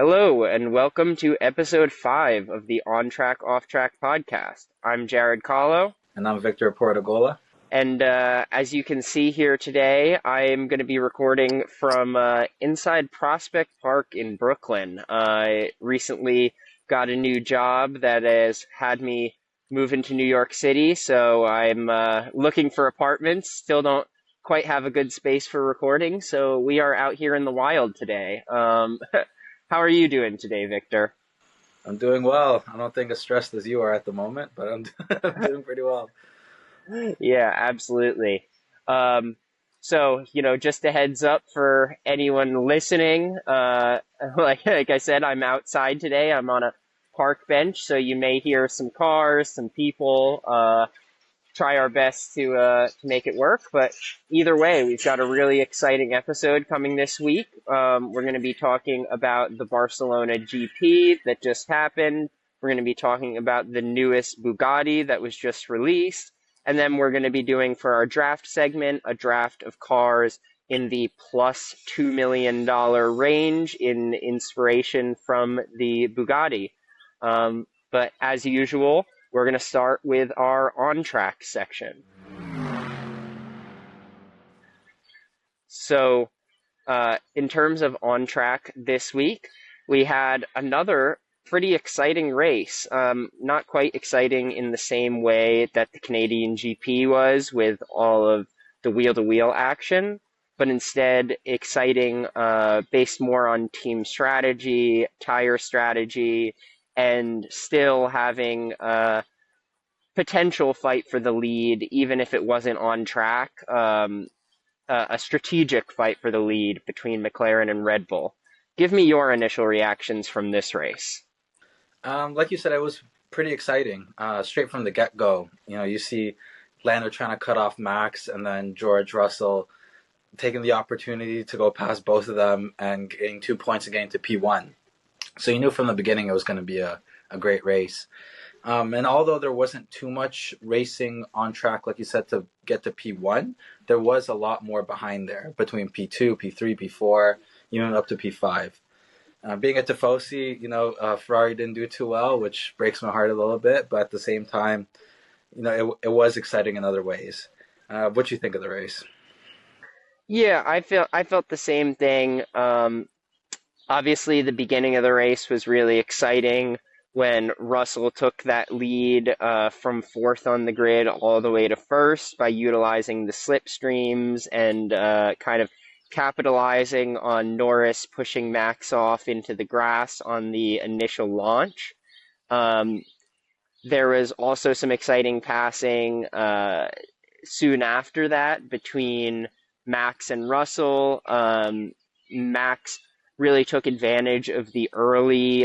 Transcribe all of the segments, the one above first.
Hello, and welcome to episode 5 of the On Track, Off Track podcast. I'm Jared Colow, And I'm Victor Oporto-Gola. and as you can see here today, I am going to be recording from inside Prospect Park in Brooklyn. I recently got a new job that has had me move into New York City, so I'm looking for apartments. Still don't quite have a good space for recording, so we are out here in the wild today. How are you doing today, Victor? I'm doing well. I don't think as stressed as you are at the moment, but I'm, I'm doing pretty well. Yeah, absolutely. Um, just a heads up for anyone listening. Like I said, I'm outside today. I'm on a park bench, so you may hear some cars, some people. Try our best to make it work. But either way, we've got a really exciting episode coming this week. We're going to be talking about the Barcelona GP that just happened. We're going to be talking about the newest Bugatti that was just released. And then we're going to be doing for our draft segment a draft of cars in the plus $2 million range in inspiration from the Bugatti. But as usual, we're going to start with our on-track section. So, in terms of on-track this week, we had another pretty exciting race. Not quite exciting in the same way that the Canadian GP was with all of the wheel-to-wheel action, but instead exciting based more on team strategy, tire strategy, and still having potential fight for the lead, even if it wasn't on track, a strategic fight for the lead between McLaren and Red Bull. Give me your initial reactions from this race. Like you said, it was pretty exciting. Straight from the get-go, you see Lando trying to cut off Max, and then George Russell taking the opportunity to go past both of them and getting 2 points and getting to P1. So you knew from the beginning it was going to be a great race. And although there wasn't too much racing on track, like you said, to get to P1, there was a lot more behind there between P2, P3, P4, even up to P5. Being a Tifosi, Ferrari didn't do too well, which breaks my heart a little bit. But at the same time, it was exciting in other ways. What do you think of the race? Yeah, I felt the same thing. Obviously, the beginning of the race was really exciting when Russell took that lead from fourth on the grid all the way to first by utilizing the slipstreams and kind of capitalizing on Norris pushing Max off into the grass on the initial launch. Um, there was also some exciting passing soon after that between Max and Russell. Max really took advantage of the early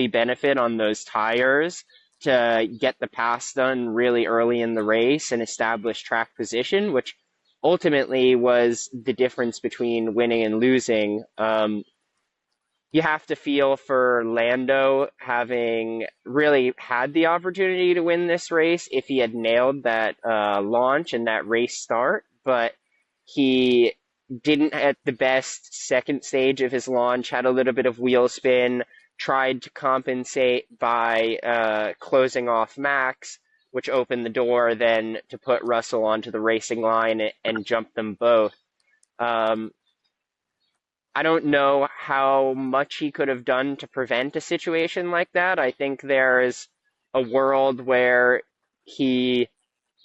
benefit on those tires to get the pass done really early in the race and establish track position, which ultimately was the difference between winning and losing. You have to feel for Lando having really had the opportunity to win this race if he had nailed that launch and that race start, but he didn't at the best second stage of his launch, had a little bit of wheel spin, tried to compensate by closing off Max, which opened the door then to put Russell onto the racing line and jump them both. Um, I don't know how much he could have done to prevent a situation like that. I think there's a world where he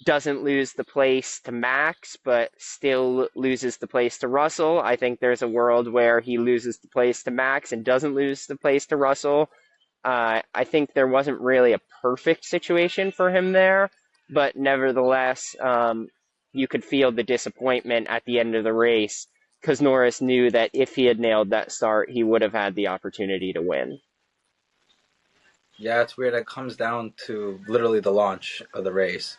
doesn't lose the place to Max, but still loses the place to Russell. I think there's a world where he loses the place to Max and doesn't lose the place to Russell. I think there wasn't really a perfect situation for him there, but nevertheless, you could feel the disappointment at the end of the race because Norris knew that if he had nailed that start, he would have had the opportunity to win. Yeah, it's weird. It comes down to literally the launch of the race.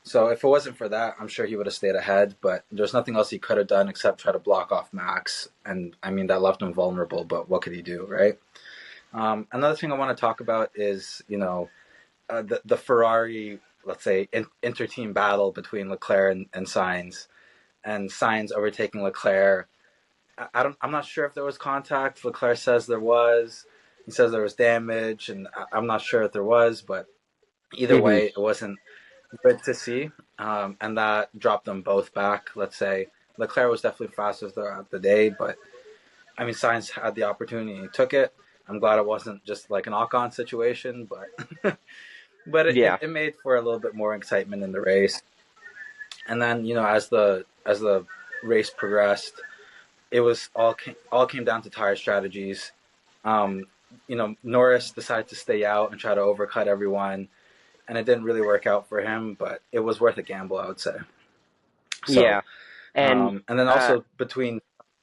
So if it wasn't for that, I'm sure he would have stayed ahead, but there's nothing else he could have done except try to block off Max. And I mean, that left him vulnerable, but what could he do, right? Another thing I want to talk about is, the Ferrari, let's say, inter-team battle between Leclerc and Sainz overtaking Leclerc I'm not sure if there was contact. Leclerc says there was. He says there was damage, and I'm not sure if there was, but either Hmm. way, it wasn't good to see. And that dropped them both back. Let's say Leclerc was definitely faster throughout the day, but I mean, Sainz had the opportunity and he took it. I'm glad it wasn't just like an Ocon situation, but but Yeah. it made for a little bit more excitement in the race. And then as the race progressed, it was all came down to tire strategies. Um, Norris decided to stay out and try to overcut everyone, and it didn't really work out for him. But it was worth a gamble, I would say. So, Yeah. And and then uh, also between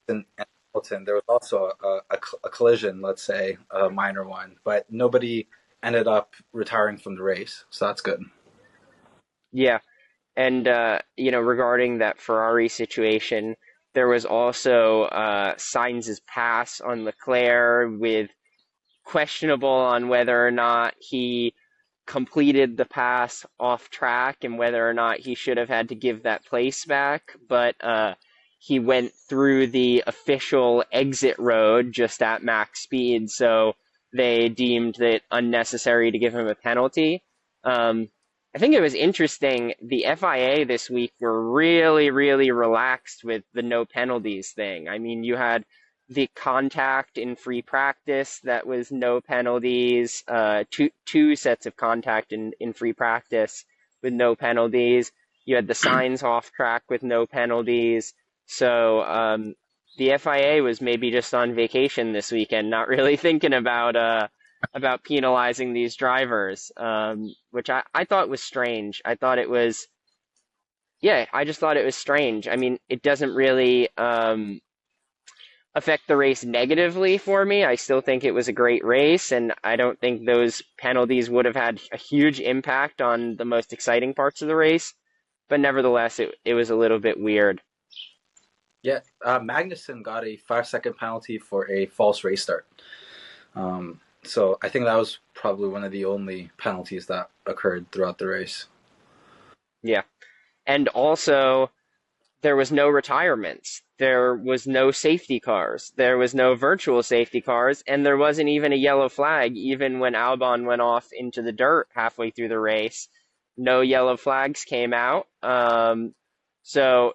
and Hamilton, there was also a collision, let's say a minor one, but nobody ended up retiring from the race, so that's good. yeah. And regarding that Ferrari situation, there was also Sainz's pass on Leclerc with questionable on whether or not he completed the pass off track and whether or not he should have had to give that place back. But he went through the official exit road just at max speed, so they deemed it unnecessary to give him a penalty. Um, I think it was interesting. The FIA this week were really, really relaxed with the no penalties thing. I mean, you had the contact in free practice that was no penalties, two sets of contact in free practice with no penalties. You had the signs off track with no penalties. So the FIA was maybe just on vacation this weekend, not really thinking about penalizing these drivers, which I thought was strange. I thought it was, yeah, I just thought it was strange. I mean, it doesn't really affect the race negatively for me. I still think it was a great race, and I don't think those penalties would have had a huge impact on the most exciting parts of the race. But nevertheless, it was a little bit weird. Yeah, Magnussen got a 5-second penalty for a false race start. So I think that was probably one of the only penalties that occurred throughout the race. Yeah. And also, there was no retirements. There was no safety cars. There was no virtual safety cars, and there wasn't even a yellow flag, even when Albon went off into the dirt halfway through the race. No yellow flags came out. So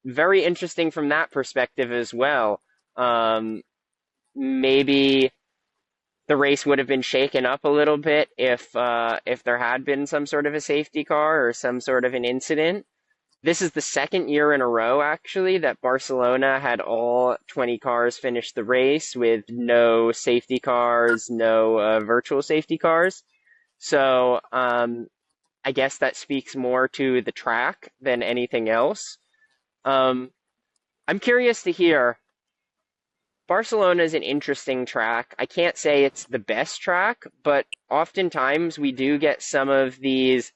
very interesting from that perspective as well. Um, Maybe the race would have been shaken up a little bit if there had been some sort of a safety car or some sort of an incident. This is the second year in a row, actually, that Barcelona had all 20 cars finish the race with no safety cars, no virtual safety cars. So I guess that speaks more to the track than anything else. Um, I'm curious to hear. Barcelona is an interesting track. I can't say it's the best track, but oftentimes we do get some of these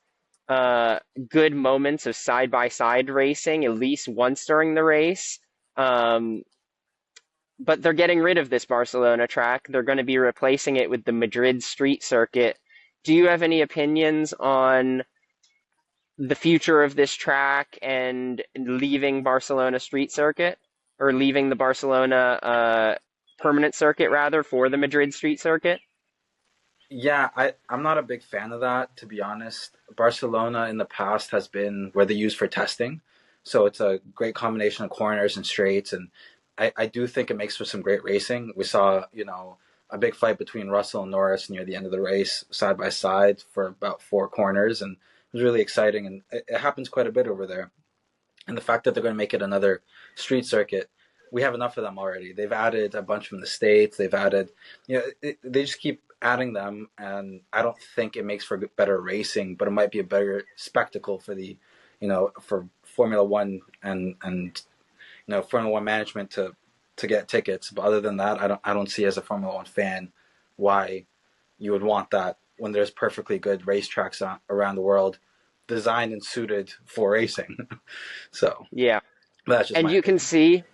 uh, good moments of side by side racing, at least once during the race. Um, but they're getting rid of this Barcelona track. They're going to be replacing it with the Madrid street circuit. Do you have any opinions on the future of this track and leaving Barcelona street circuit or leaving the Barcelona permanent circuit rather for the Madrid street circuit? Yeah, I'm not a big fan of that, to be honest. Barcelona in the past has been where they use for testing. So it's a great combination of corners and straights. And I do think it makes for some great racing. We saw, a big fight between Russell and Norris near the end of the race, side by side for about 4 corners. And it was really exciting. And it happens quite a bit over there. And the fact that they're going to make it another street circuit, we have enough of them already. They've added a bunch from the States. They've added, they just keep adding them. And I don't think it makes for better racing, but it might be a better spectacle for for Formula One and Formula One management to get tickets. But other than that, I don't see as a Formula One fan why you would want that when there's perfectly good racetracks around the world designed and suited for racing. So Yeah. that's just And my opinion.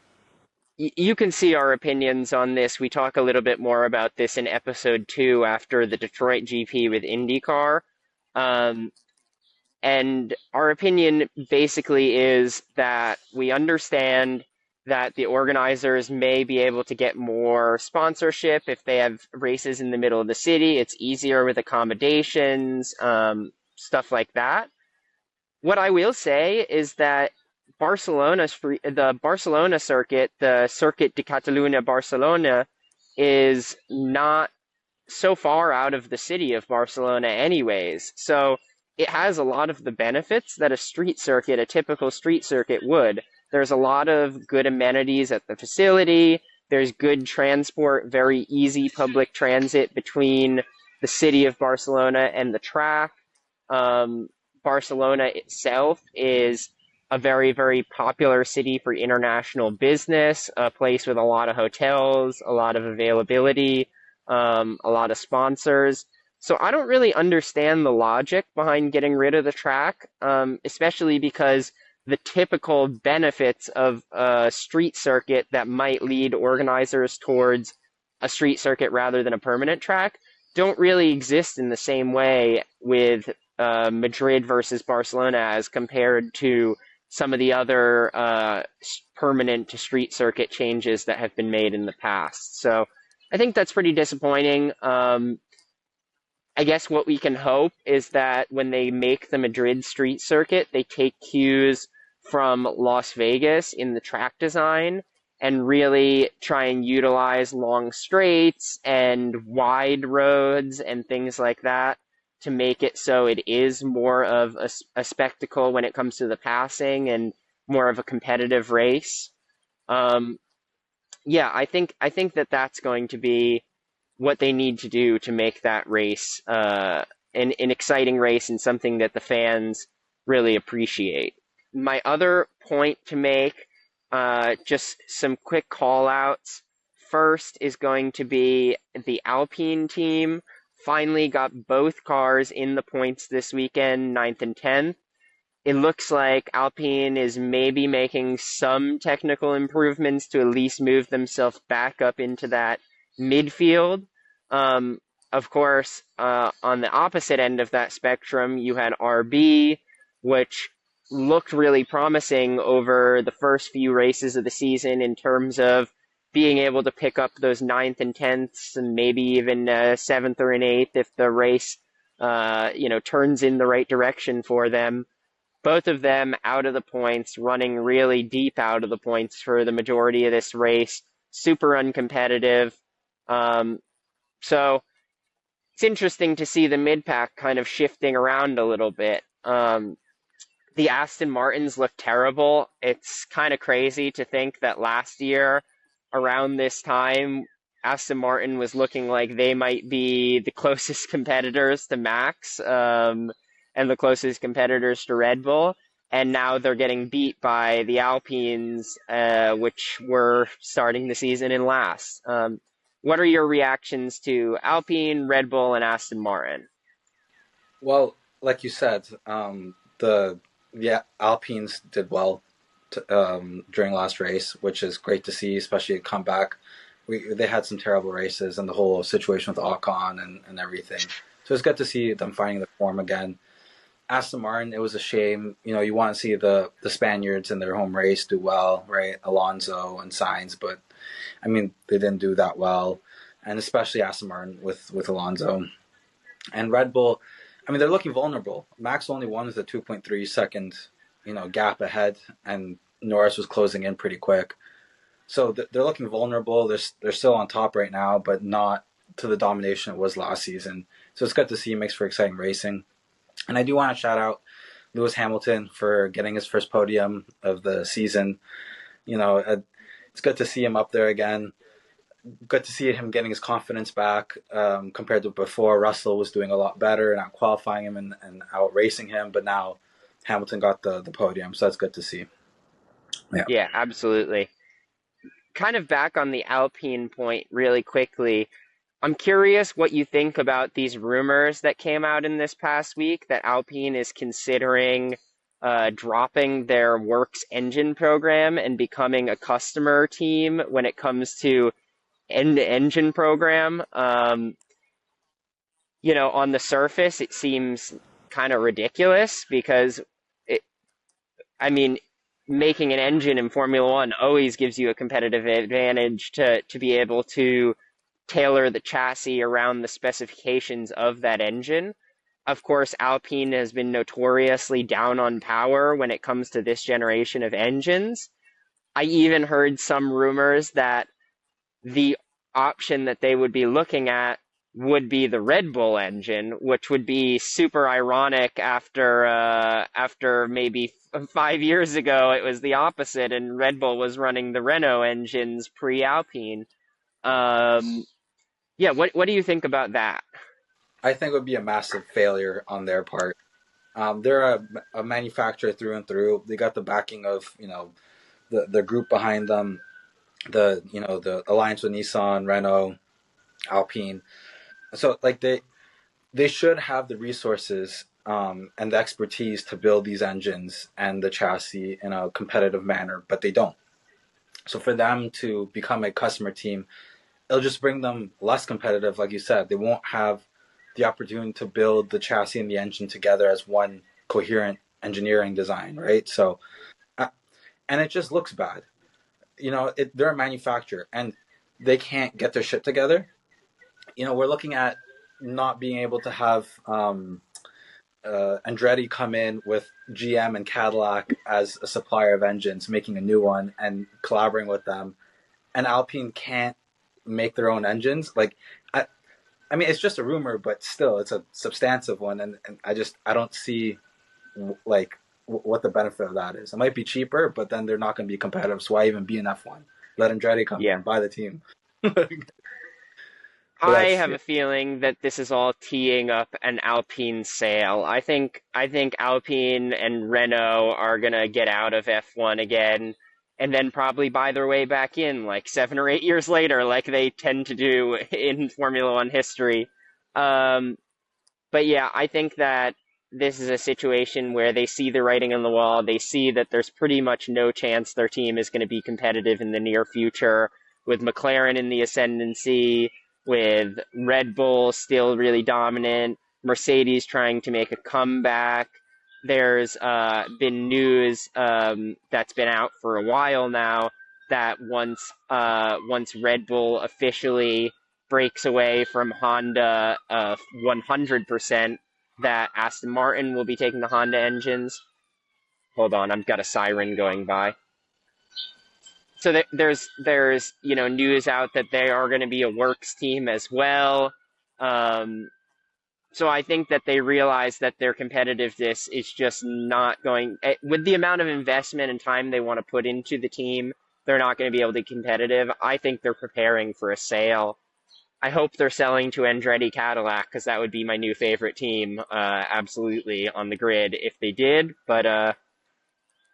you can see our opinions on this. We talk a little bit more about this in episode 2 after the Detroit GP with IndyCar. Um, and our opinion basically is that we understand that the organizers may be able to get more sponsorship if they have races in the middle of the city. It's easier with accommodations, stuff like that. What I will say is that the Barcelona circuit, the Circuit de Catalunya Barcelona, is not so far out of the city of Barcelona anyways. So it has a lot of the benefits that a typical street circuit would. There's a lot of good amenities at the facility. There's good transport, very easy public transit between the city of Barcelona and the track. Um, Barcelona itself is a very, very popular city for international business, a place with a lot of hotels, a lot of availability, a lot of sponsors. So I don't really understand the logic behind getting rid of the track, especially because the typical benefits of a street circuit that might lead organizers towards a street circuit rather than a permanent track don't really exist in the same way with Madrid versus Barcelona as compared to some of the other permanent to street circuit changes that have been made in the past. So I think that's pretty disappointing. I guess what we can hope is that when they make the Madrid street circuit, they take cues from Las Vegas in the track design and really try and utilize long straights and wide roads and things like that to make it so it is more of a spectacle when it comes to the passing and more of a competitive race. Um, yeah, I think that that's going to be what they need to do to make that race an exciting race and something that the fans really appreciate. My other point to make, just some quick call outs. First is going to be the Alpine team finally got both cars in the points this weekend, ninth and 10th. It looks like Alpine is maybe making some technical improvements to at least move themselves back up into that midfield. Of course, on the opposite end of that spectrum, you had RB, which looked really promising over the first few races of the season in terms of being able to pick up those ninth and tenths and maybe even a seventh or an eighth if the race, turns in the right direction for them. Both of them out of the points, running really deep out of the points for the majority of this race. Super uncompetitive. Um, so it's interesting to see the mid pack kind of shifting around a little bit. The Aston Martins look terrible. It's kind of crazy to think that last year, around this time, Aston Martin was looking like they might be the closest competitors to Max, and the closest competitors to Red Bull. And now they're getting beat by the Alpines, which were starting the season in last. What are your reactions to Alpine, Red Bull, and Aston Martin? Well, like you said, the Alpines did well during last race, which is great to see, especially a comeback. They had some terrible races and the whole situation with Ocon and everything. So it's good to see them finding the form again. Aston Martin, it was a shame. You know, you want to see the Spaniards in their home race do well, right? Alonso and Sainz, but I mean they didn't do that well, and especially Aston Martin with Alonso and Red Bull. I mean they're looking vulnerable. Max only won with a 2.3 second, gap ahead, and Norris was closing in pretty quick. So they're looking vulnerable. They're still on top right now, but not to the domination it was last season. So it's good to see. It makes for exciting racing. And I do want to shout out Lewis Hamilton for getting his first podium of the season. It's good to see him up there again. Good to see him getting his confidence back compared to before. Russell was doing a lot better and out qualifying him and out racing him, but now Hamilton got the podium, so that's good to see. Yeah. Yeah, absolutely. Kind of back on the Alpine point really quickly. I'm curious what you think about these rumors that came out in this past week that Alpine is considering dropping their Works engine program and becoming a customer team when it comes to end-to-engine program. On the surface, it seems kind of ridiculous because it, I mean, making an engine in Formula One always gives you a competitive advantage to be able to tailor the chassis around the specifications of that engine. Of course, Alpine has been notoriously down on power when it comes to this generation of engines. I even heard some rumors that the option that they would be looking at would be the Red Bull engine, which would be super ironic after maybe 5 years ago it was the opposite, and Red Bull was running the Renault engines pre-Alpine. Um, yeah, what do you think about that? I think it would be a massive failure on their part. They're a manufacturer through and through. They got the backing of the group behind them, the alliance with Nissan, Renault, Alpine. So like they should have the resources and the expertise to build these engines and the chassis in a competitive manner, but they don't. So for them to become a customer team, it'll just bring them less competitive. Like you said, they won't have the opportunity to build the chassis and the engine together as one coherent engineering design, right? So, uh, and it just looks bad. They're a manufacturer and they can't get their shit together. We're looking at not being able to have Andretti come in with GM and Cadillac as a supplier of engines, making a new one and collaborating with them. And Alpine can't make their own engines. I mean, it's just a rumor, but still, it's a substantive one, and I don't see like what the benefit of that is. It might be cheaper, but then they're not going to be competitive. So why even be an F1? Let Andretti come in Yeah. and buy the team. But I that's have yeah. a feeling that this is all teeing up an Alpine sale. I think Alpine and Renault are gonna get out of F1 again and then probably buy their way back in like 7 or 8 years later, like they tend to do in Formula One history. Um, but yeah, I think that this is a situation where they see the writing on the wall. They see that there's pretty much no chance their team is going to be competitive in the near future, with McLaren in the ascendancy, with Red Bull still really dominant, Mercedes trying to make a comeback. There's been news that's been out for a while now that once Red Bull officially breaks away from Honda 100%, that Aston Martin will be taking the Honda engines. Hold on, I've got a siren going by. So there's news out that they are going to be a works team as well. Um, so I think that they realize that their competitiveness is just not going with the amount of investment and time they want to put into the team. They're not going to be able to be competitive. I think they're preparing for a sale. I hope they're selling to Andretti Cadillac because that would be my new favorite team, absolutely on the grid if they did. But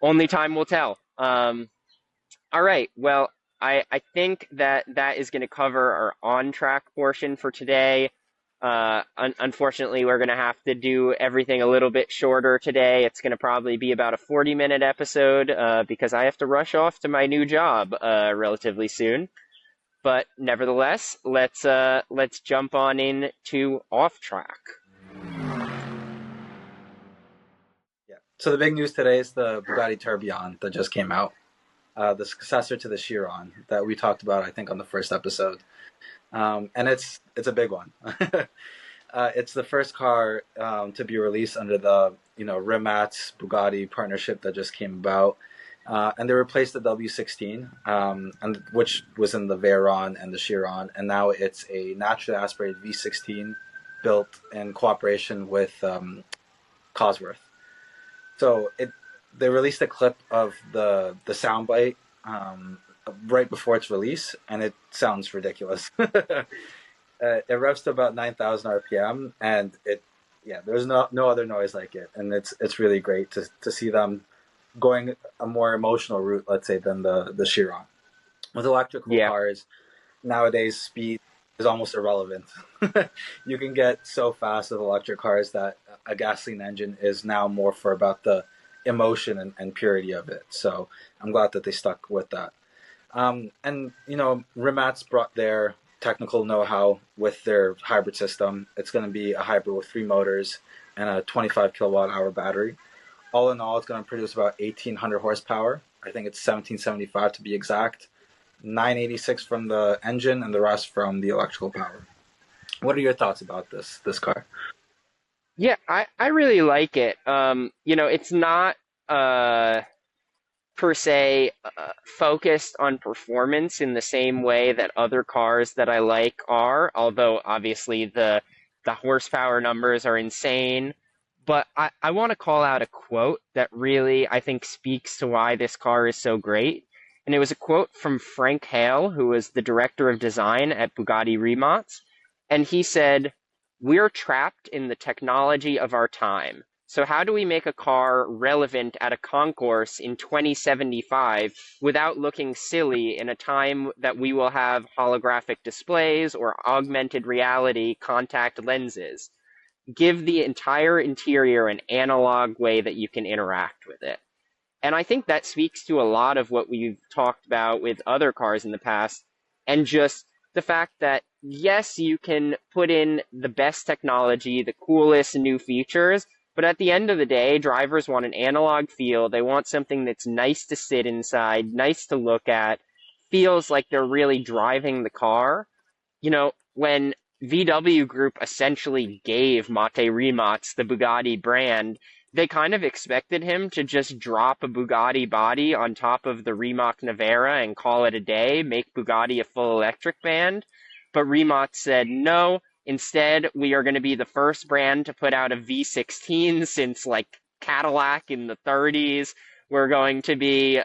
only time will tell. All right. Well, I think that that is going to cover our on track portion for today. Unfortunately, we're going to have to do everything a little bit shorter today. It's going to probably be about a 40-minute episode because I have to rush off to my new job relatively soon. But nevertheless, let's jump on in to off track. Yeah. So the big news today is the Bugatti Tourbillon that just came out, the successor to the Chiron that we talked about, I think, on the first episode. And it's a big one. It's the first car to be released under the Rimac Bugatti partnership that just came about, and they replaced the W16, and which was in the Veyron and the Chiron, and now it's a naturally aspirated V16 built in cooperation with Cosworth. So they released a clip of the soundbite right before its release, and it sounds ridiculous. It revs to about 9,000 RPM, and there's no other noise like it, and it's really great to see them going a more emotional route, let's say, than the Chiron. With electrical Yeah, cars nowadays, speed is almost irrelevant. You can get so fast with electric cars that a gasoline engine is now more for about the emotion and purity of it. So I'm glad that they stuck with that. And Rimac brought their technical know-how with their hybrid system. It's going to be a hybrid with 3 motors and a 25 kilowatt hour battery. All in all, it's going to produce about 1,800 horsepower. I think it's 1775 to be exact. 986 from the engine and the rest from the electrical power. What are your thoughts about this car? Yeah, I really like it. It's not per se focused on performance in the same way that other cars that I like are, although obviously the horsepower numbers are insane. But I want to call out a quote that really I think speaks to why this car is so great. And it was a quote from Frank Hale, who was the director of design at Bugatti Rimac. And he said, "We're trapped in the technology of our time. So how do we make a car relevant at a concourse in 2075 without looking silly in a time that we will have holographic displays or augmented reality contact lenses? Give the entire interior an analog way that you can interact with it." And I think that speaks to a lot of what we've talked about with other cars in the past, and just the fact that, yes, you can put in the best technology, the coolest new features, but at the end of the day, drivers want an analog feel. They want something that's nice to sit inside, nice to look at, feels like they're really driving the car. When VW Group essentially gave Mate Rimac the Bugatti brand, they kind of expected him to just drop a Bugatti body on top of the Rimac Nevera and call it a day, make Bugatti a full electric band. But Rimac said no. Instead, we are going to be the first brand to put out a V16 since like Cadillac in the 30s. We're going to be,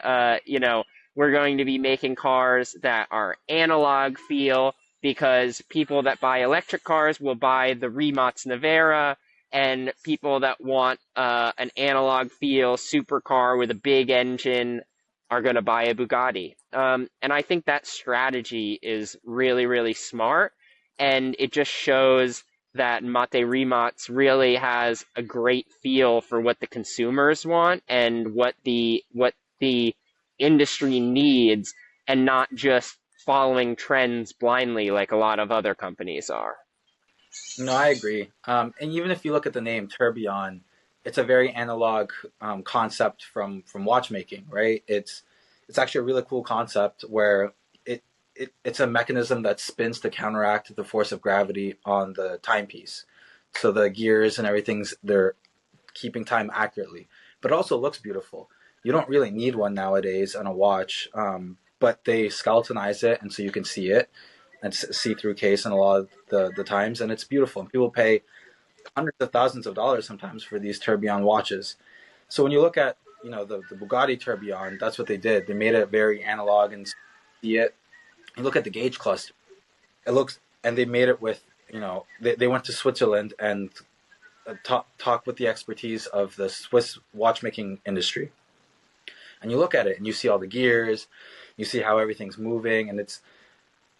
we're going to be making cars that are analog feel, because people that buy electric cars will buy the Rimac Nevera, and people that want an analog feel supercar with a big engine are going to buy a Bugatti. And I think that strategy is really, really smart, and it just shows that Mate Rimac really has a great feel for what the consumers want and what the industry needs, and not just following trends blindly like a lot of other companies are. No, I agree. And even if you look at the name Tourbillon, it's a very analog concept from watchmaking, right? It's actually a really cool concept where it's a mechanism that spins to counteract the force of gravity on the timepiece. So the gears and everything's they're keeping time accurately, but it also looks beautiful. You don't really need one nowadays on a watch, but they skeletonize it, and so you can see it and see-through case in a lot of the times, and it's beautiful. And people pay hundreds of thousands of dollars sometimes for these tourbillon watches. So when you look at the Bugatti Tourbillon, that's what they did. They made it very analog and see it. You look at the gauge cluster. It looks, and they made it with they went to Switzerland and talk with the expertise of the Swiss watchmaking industry. And you look at it and you see all the gears, you see how everything's moving, and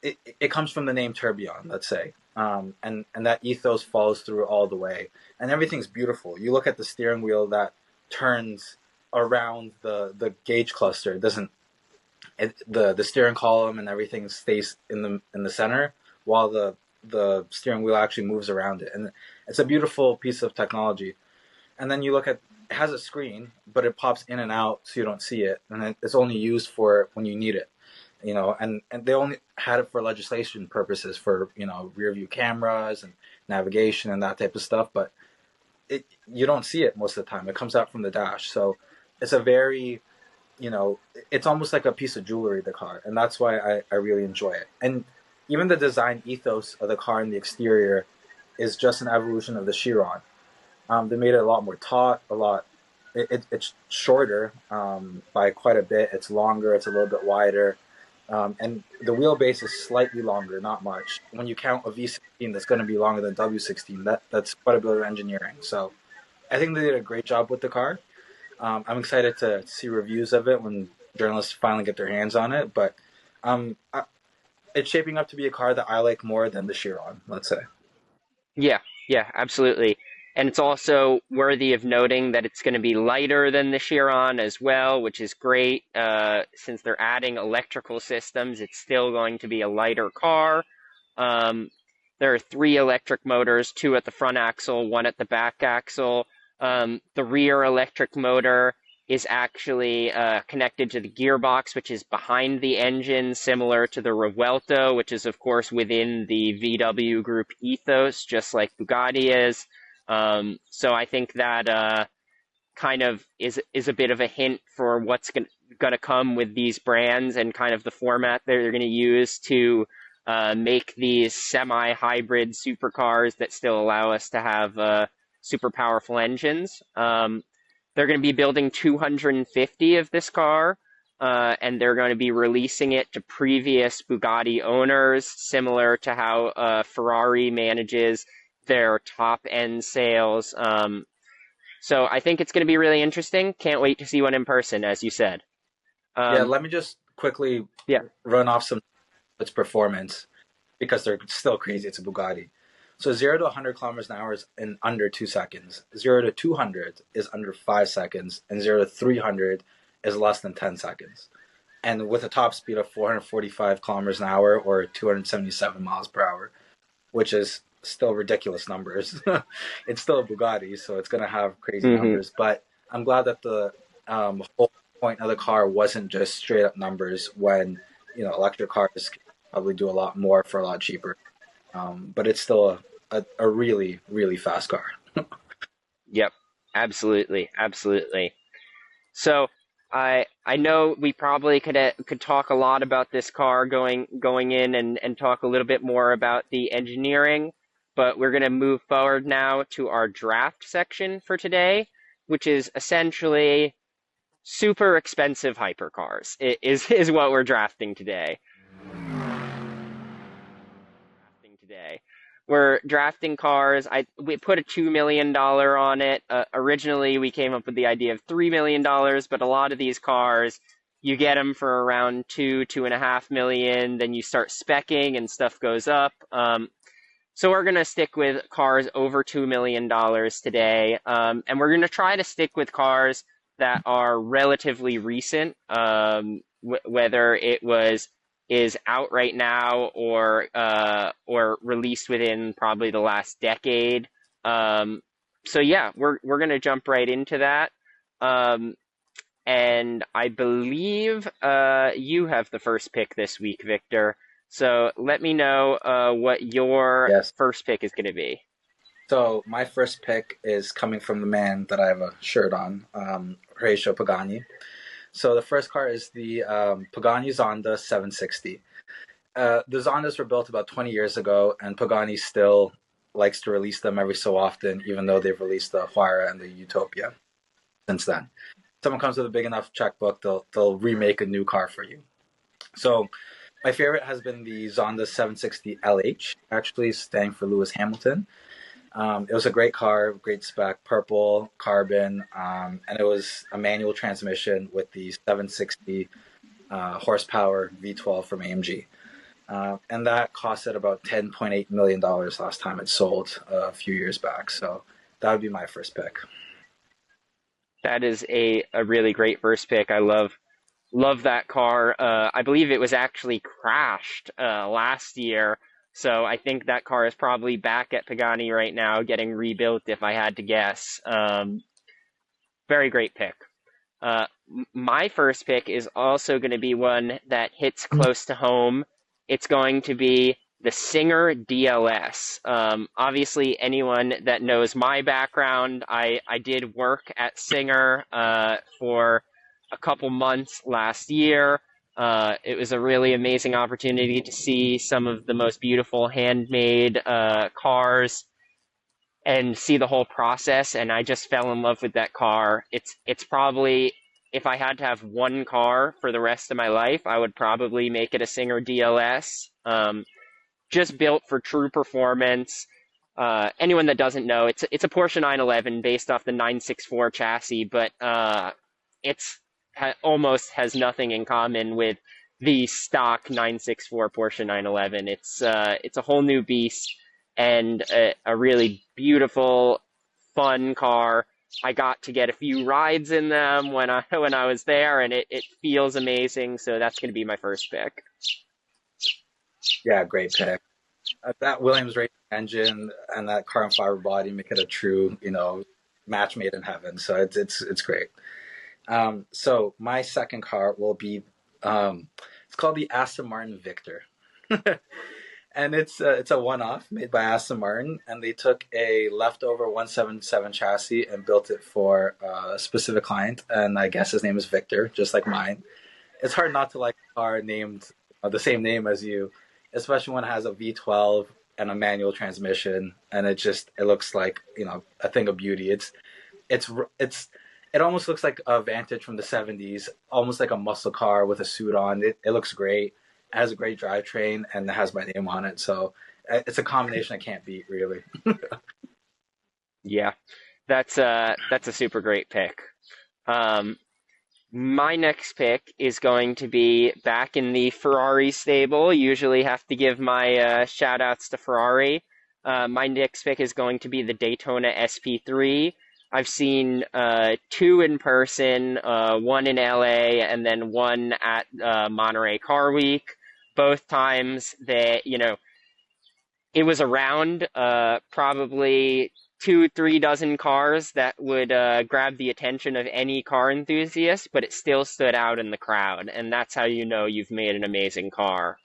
it comes from the name Tourbillon, let's say, and that ethos follows through all the way, and everything's beautiful. You look at the steering wheel that turns around the gauge cluster. It doesn't the steering column and everything stays in the center, while the steering wheel actually moves around it, and it's a beautiful piece of technology. And then you look at it has a screen, but it pops in and out so you don't see it, and it's only used for when you need it. And they only had it for legislation purposes for rear view cameras and navigation and that type of stuff, but you don't see it most of the time. It comes out from the dash, so it's a very it's almost like a piece of jewelry, the car, and that's why I really enjoy it. And even the design ethos of the car in the exterior is just an evolution of the Chiron. They made it a lot more taut, it's shorter by quite a bit. It's longer, it's a little bit wider, and the wheelbase is slightly longer, not much. When you count a V16 that's going to be longer than W16, that's quite a bit of engineering. So I think they did a great job with the car. I'm excited to see reviews of it when journalists finally get their hands on it. But it's shaping up to be a car that I like more than the Chiron, let's say. Yeah, yeah, absolutely. And it's also worthy of noting that it's going to be lighter than the Chiron as well, which is great. Since they're adding electrical systems, it's still going to be a lighter car. Um, there are three electric motors, two at the front axle, one at the back axle. The rear electric motor is actually connected to the gearbox, which is behind the engine, similar to the Revuelto, which is, of course, within the VW Group ethos, just like Bugatti is. So I think that kind of is a bit of a hint for what's going to come with these brands and kind of the format that they're going to use to make these semi-hybrid supercars that still allow us to have super powerful engines. They're going to be building 250 of this car, and they're going to be releasing it to previous Bugatti owners, similar to how Ferrari manages their top end sales. So I think it's going to be really interesting. Can't wait to see one in person, as you said. Yeah, Um, let me just quickly yeah. run off some of its performance because they're still crazy. It's a Bugatti. So 0 to 100 kilometers an hour is in under 2 seconds. 0 to 200 is under 5 seconds, and 0 to 300 is less than 10 seconds. And with a top speed of 445 kilometers an hour or 277 miles per hour, which is still ridiculous numbers. It's still a Bugatti, so it's going to have crazy Hmm. numbers. But I'm glad that the whole point of the car wasn't just straight up numbers when, electric cars can probably do a lot more for a lot cheaper. But it's still a really, really fast car. Yep. Absolutely. Absolutely. So I know we probably could talk a lot about this car going in and talk a little bit more about the engineering, but we're going to move forward now to our draft section for today, which is essentially super expensive hypercars. It is what we're drafting today. Today. We're drafting cars. We put a $2 million on it. Originally, we came up with the idea of $3 million, but a lot of these cars, you get them for around 2.5 million. Then you start specking and stuff goes up. So we're gonna stick with cars over $2 million today, and we're gonna try to stick with cars that are relatively recent, whether it was is out right now or released within probably the last decade. So yeah, we're gonna jump right into that. Um, and I believe you have the first pick this week, Victor. So let me know what your Yes. first pick is going to be. So my first pick is coming from the man that I have a shirt on, Horatio Pagani. So the first car is the Pagani Zonda 760. The Zondas were built about 20 years ago, and Pagani still likes to release them every so often, even though they've released the Huayra and the Utopia since then. Someone comes with a big enough checkbook, they'll remake a new car for you. So my favorite has been the Zonda 760 LH, actually standing for Lewis Hamilton. It was a great car, great spec, purple, carbon, and it was a manual transmission with the 760 horsepower V12 from AMG. And that costed about $10.8 million last time it sold a few years back. So that would be my first pick. That is a really great first pick. I love that car. I believe it was actually crashed last year. So I think that car is probably back at Pagani right now getting rebuilt, if I had to guess. Very great pick. My first pick is also going to be one that hits close to home. It's going to be the Singer DLS. Obviously, anyone that knows my background, I did work at Singer for a couple months last year. It was a really amazing opportunity to see some of the most beautiful handmade cars and see the whole process, and I just fell in love with that car. It's probably, if I had to have one car for the rest of my life, I would probably make it a Singer DLS. Just built for true performance. Anyone that doesn't know, it's a Porsche 911 based off the 964 chassis, but it's almost has nothing in common with the stock 964 Porsche 911. It's a whole new beast and a really beautiful, fun car. I got to get a few rides in them when I was there, and it feels amazing. So that's going to be my first pick. Yeah, great pick. That Williams racing engine and that carbon fiber body make it a true, match made in heaven. So it's great. So my second car will be it's called the Aston Martin Victor. And it's a one-off made by Aston Martin, and they took a leftover 177 chassis and built it for a specific client, and I guess his name is Victor, just like mine. It's hard not to like a car named the same name as you, especially when it has a V12 and a manual transmission, and it looks like a thing of beauty. It's it's it almost looks like a Vantage from the 70s, almost like a muscle car with a suit on. It looks great. It has a great drivetrain and it has my name on it. So it's a combination I can't beat, really. Yeah, that's a super great pick. Um, My next pick is going to be back in the Ferrari stable. Usually have to give my shout outs to Ferrari. My next pick is going to be the Daytona SP3. I've seen two in person, one in LA and then one at Monterey Car Week. Both times it was around probably two, 3 dozen cars that would grab the attention of any car enthusiast, but it still stood out in the crowd, and that's how you know you've made an amazing car.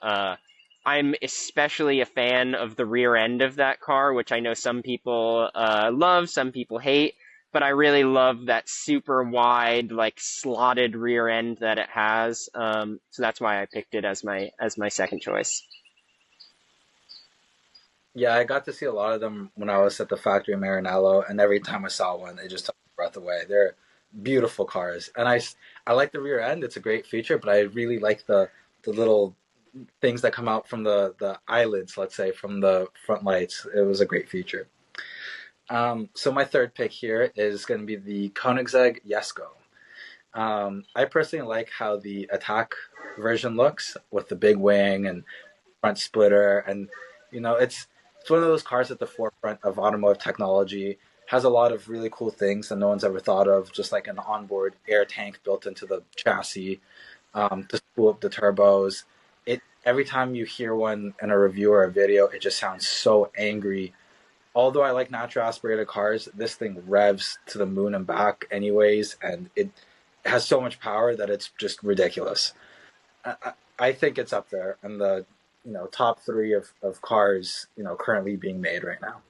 I'm especially a fan of the rear end of that car, which I know some people love, some people hate, but I really love that super wide, like slotted rear end that it has. So that's why I picked it as my second choice. Yeah, I got to see a lot of them when I was at the factory in Maranello, and every time I saw one, it just took my breath away. They're beautiful cars, and I like the rear end. It's a great feature, but I really like the little things that come out from the eyelids, let's say, from the front lights. It was a great feature. So my third pick here is going to be the Koenigsegg Jesko. I personally like how the attack version looks with the big wing and front splitter, and it's one of those cars at the forefront of automotive technology. Has a lot of really cool things that no one's ever thought of, just like an onboard air tank built into the chassis to spool up the turbos. It Every time you hear one in a review or a video, it just sounds so angry. Although I like natural aspirated cars, this thing revs to the moon and back anyways, and it has so much power that it's just ridiculous. I think it's up there in the top three of cars currently being made right now.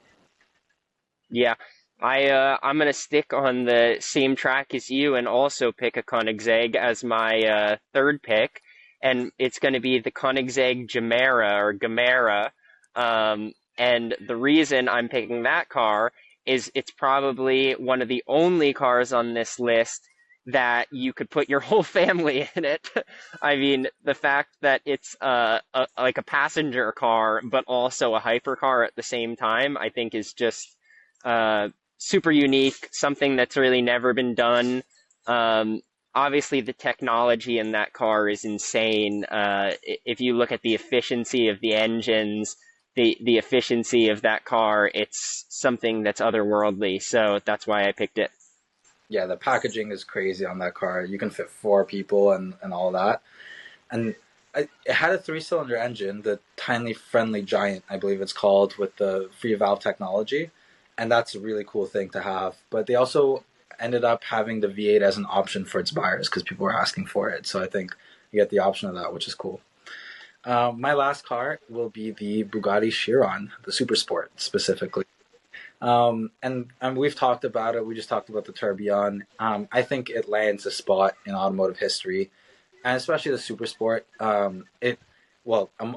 Yeah, I'm gonna stick on the same track as you and also pick a Koenigsegg as my third pick, and it's gonna be the Koenigsegg Gemera or Gamera. And the reason I'm picking that car is it's probably one of the only cars on this list that you could put your whole family in it. I mean, the fact that it's like a passenger car, but also a hypercar at the same time, I think is just uh, super unique, something that's really never been done. Um, Obviously, the technology in that car is insane. If you look at the efficiency of the engines, the efficiency of that car, it's something that's otherworldly. So that's why I picked it. Yeah, the packaging is crazy on that car. You can fit four people and all that. And it had a three-cylinder engine, the Tiny Friendly Giant, I believe it's called, with the free valve technology, and that's a really cool thing to have. But they also ended up having the V8 as an option for its buyers because people were asking for it. So I think you get the option of that, which is cool. My last car will be the Bugatti Chiron, the Super Sport specifically. And we've talked about it. We just talked about the Tourbillon. I think it lands a spot in automotive history, and especially the Super Sport. I'm a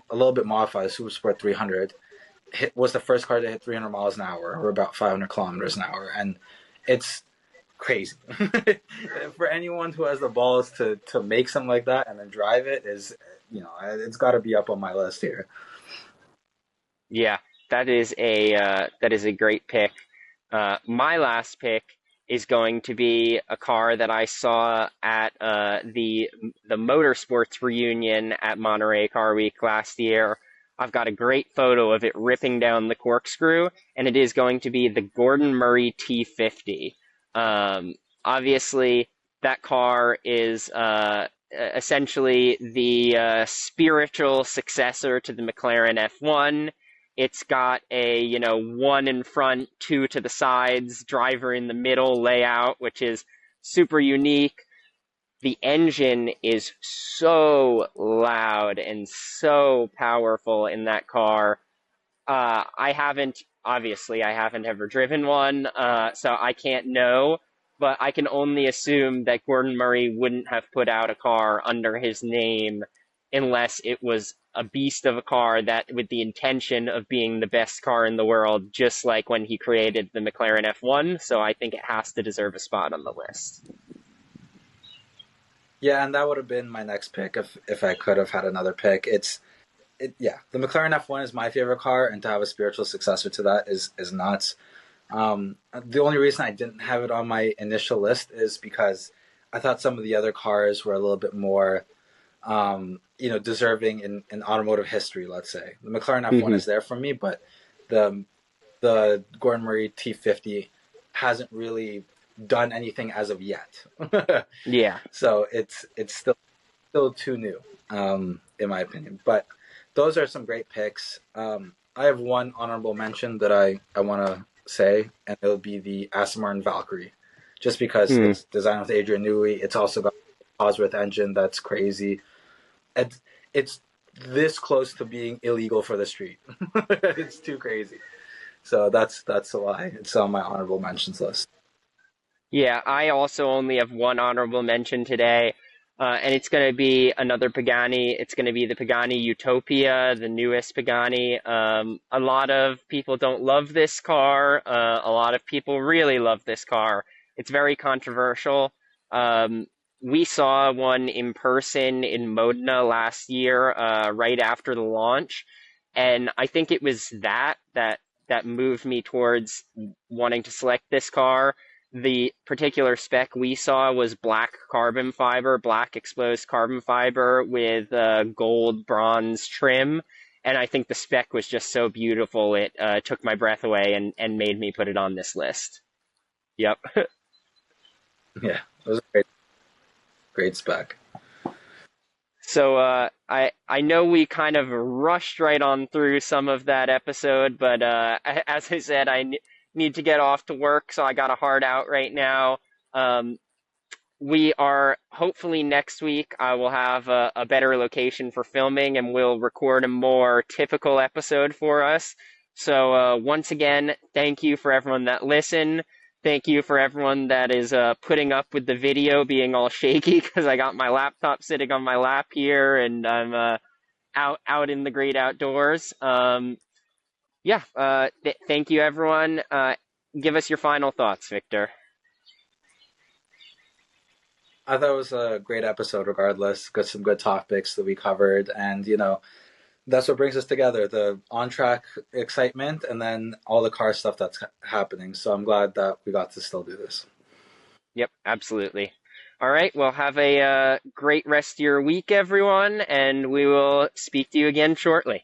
little bit modified. The Super Sport 300 was the first car to hit 300 miles an hour, or about 500 kilometers an hour, and it's crazy. For anyone who has the balls to make something like that and then drive it it's got to be up on my list here. Yeah, that is a great pick. My last pick is going to be a car that I saw at the motorsports reunion at Monterey Car Week last year. I've got a great photo of it ripping down the corkscrew, and it is going to be the Gordon Murray T50. Um, Obviously, that car is essentially the spiritual successor to the McLaren F1. It's got a, one in front, two to the sides, driver in the middle layout, which is super unique. The engine is so loud and so powerful in that car. I haven't ever driven one, so I can't know, but I can only assume that Gordon Murray wouldn't have put out a car under his name unless it was a beast of a car that with the intention of being the best car in the world, just like when he created the McLaren F1. So I think it has to deserve a spot on the list. Yeah, and that would have been my next pick if I could have had another pick. Yeah, the McLaren F1 is my favorite car, and to have a spiritual successor to that is nuts. The only reason I didn't have it on my initial list is because I thought some of the other cars were a little bit more, deserving in automotive history. Let's say the McLaren F1 Hmm. is there for me, but the the Gordon Murray T50 hasn't really done anything as of yet. Yeah. So it's still too new, in my opinion. But those are some great picks. I have one honorable mention that I want to say, and it'll be the Aston Martin Valkyrie, just because Hmm. it's designed with Adrian Newey. It's also got a Cosworth engine that's crazy. It's this close to being illegal for the street. It's too crazy. So that's why it's on my honorable mentions list. Yeah, I also only have one honorable mention today, and it's going to be another Pagani. It's going to be the Pagani Utopia, the newest Pagani. A lot of people don't love this car. A lot of people really love this car. It's very controversial. Um, we saw one in person in Modena last year, right after the launch, and I think it was that moved me towards wanting to select this car. The particular spec we saw was black carbon fiber, black exposed carbon fiber with gold bronze trim. And I think the spec was just so beautiful, it took my breath away and made me put it on this list. Yep. Yeah, it was a great spec. So I know we kind of rushed right on through some of that episode, but as I said, need to get off to work, so I got a hard out right now. Um, we are hopefully next week. I will have a better location for filming and we'll record a more typical episode for us. So, once again, thank you for everyone that listened. Thank you for everyone that is putting up with the video being all shaky because I got my laptop sitting on my lap here and I'm out in the great outdoors. Yeah, thank you, everyone. Give us your final thoughts, Victor. I thought it was a great episode regardless. Got some good topics that we covered, and that's what brings us together, the on track excitement and then all the car stuff that's happening. So I'm glad that we got to still do this. Yep, absolutely. All right, well, have a great rest of your week, everyone, and we will speak to you again shortly.